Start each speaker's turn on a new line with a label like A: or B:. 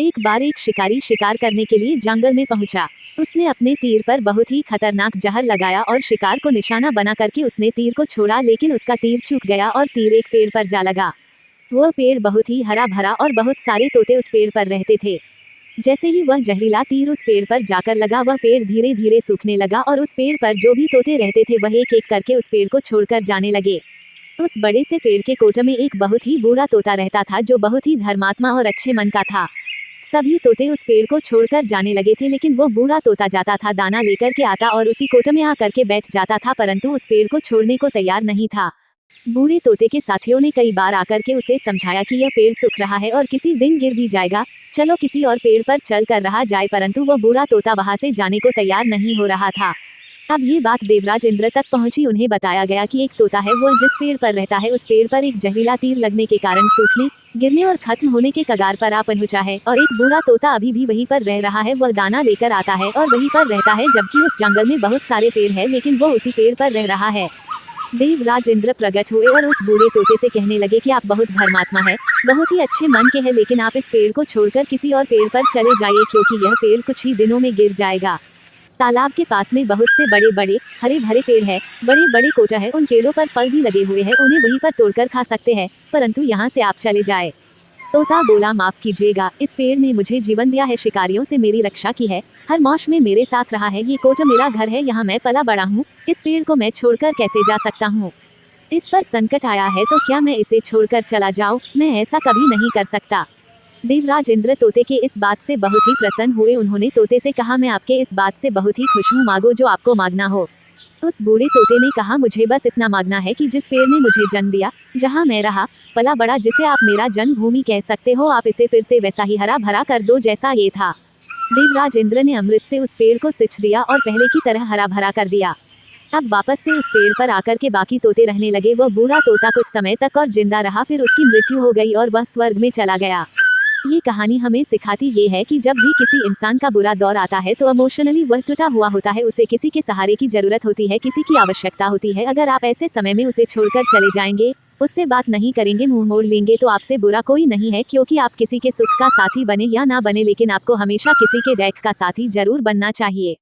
A: एक बार एक शिकारी शिकार करने के लिए जंगल में पहुंचा। उसने अपने तीर पर बहुत ही खतरनाक जहर लगाया और शिकार को निशाना बना करके उसने तीर को छोड़ा, लेकिन उसका तीर चूक गया और तीर एक पेड़ पर जा लगा। वह पेड़ बहुत ही हरा भरा और बहुत सारे तोते उस पेड़ पर रहते थे। जैसे ही वह जहरीला तीर उस पेड़ पर जाकर लगा, वह पेड़ धीरे धीरे सूखने लगा और उस पेड़ पर जो भी तोते रहते थे वह एक एक करके उस पेड़ को छोड़कर जाने लगे। उस बड़े से पेड़ के कोटे में एक बहुत ही बूढ़ा तोता रहता था जो बहुत ही धर्मात्मा और अच्छे मन का था। सभी तोते उस पेड़ को छोड़कर जाने लगे थे, लेकिन वो बूढ़ा तोता जाता था, दाना लेकर के आता और उसी कोटे में आकर के बैठ जाता था, परंतु उस पेड़ को छोड़ने को तैयार नहीं था। बूढ़े तोते के साथियों ने कई बार आकर के उसे समझाया कि यह पेड़ सूख रहा है और किसी दिन गिर भी जाएगा, चलो किसी और पेड़ पर चल कर रहा जाए, परंतु वह बूढ़ा तोता वहां से जाने को तैयार नहीं हो रहा था। अब ये बात देवराज इंद्र तक पहुंची। उन्हें बताया गया कि एक तोता है, वह जिस पेड़ पर रहता है उस पेड़ पर एक जहरीला तीर लगने के कारण सूखने, गिरने और खत्म होने के कगार पर आ पहुंचा है, और एक बूढ़ा तोता अभी भी वहीं पर रह रहा है। वह दाना लेकर आता है और वहीं पर रहता है, जबकि उस जंगल में बहुत सारे पेड़ है, लेकिन वो उसी पेड़ पर रह रहा है। देवराज इंद्र प्रकट हुए और उस बूढ़े तोते से कहने लगे कि आप बहुत धर्मात्मा है, बहुत ही अच्छे मन के हैं, लेकिन आप इस पेड़ को छोड़कर किसी और पेड़ पर चले जाइए, क्योंकि यह पेड़ कुछ ही दिनों में गिर जाएगा। तालाब के पास में बहुत से बड़े बड़े हरे भरे पेड़ है, बड़े बड़े कोटा है, उन पेड़ों पर फल भी लगे हुए हैं, उन्हें वहीं पर तोड़कर खा सकते हैं, परंतु यहाँ से आप चले जाए। तोता बोला, माफ कीजिएगा, इस पेड़ ने मुझे जीवन दिया है, शिकारियों से मेरी रक्षा की है, हर मौसम में मेरे साथ रहा है, ये कोटा मेरा घर है, यहाँ मैं पला बड़ा हूँ, इस पेड़ को मैं छोड़कर कैसे जा सकता हूँ? इस पर संकट आया है तो क्या मैं इसे छोड़कर चला जाऊँ? मैं ऐसा कभी नहीं कर सकता। देवराज इंद्र तोते के इस बात से बहुत ही प्रसन्न हुए। उन्होंने तोते से कहा, मैं आपके इस बात से बहुत ही खुश हूँ, मांगो जो आपको मांगना हो। उस बूढ़े तोते ने कहा, मुझे बस इतना मांगना है कि जिस पेड़ ने मुझे जन्म दिया, जहाँ मैं रहा पला बड़ा, जिसे आप मेरा जन्मभूमि कह सकते हो, आप इसे फिर से वैसा ही हरा भरा कर दो जैसा ये था। देवराज इंद्र ने अमृत से उस पेड़ को सिंच दिया और पहले की तरह हरा भरा कर दिया। अब वापस से उस पेड़ पर आकर के बाकी तोते रहने लगे। वह बूढ़ा तोता कुछ समय तक और जिंदा रहा, फिर उसकी मृत्यु हो गई और वह स्वर्ग में चला गया। ये कहानी हमें सिखाती ये है कि जब भी किसी इंसान का बुरा दौर आता है तो इमोशनली वह टूटा हुआ होता है, उसे किसी के सहारे की जरूरत होती है, किसी की आवश्यकता होती है। अगर आप ऐसे समय में उसे छोड़कर चले जाएंगे, उससे बात नहीं करेंगे, मुंह मोड़ लेंगे, तो आपसे बुरा कोई नहीं है, क्योंकि आप किसी के सुख का साथी बने या ना बने, लेकिन आपको हमेशा किसी के दुख का साथी जरूर बनना चाहिए।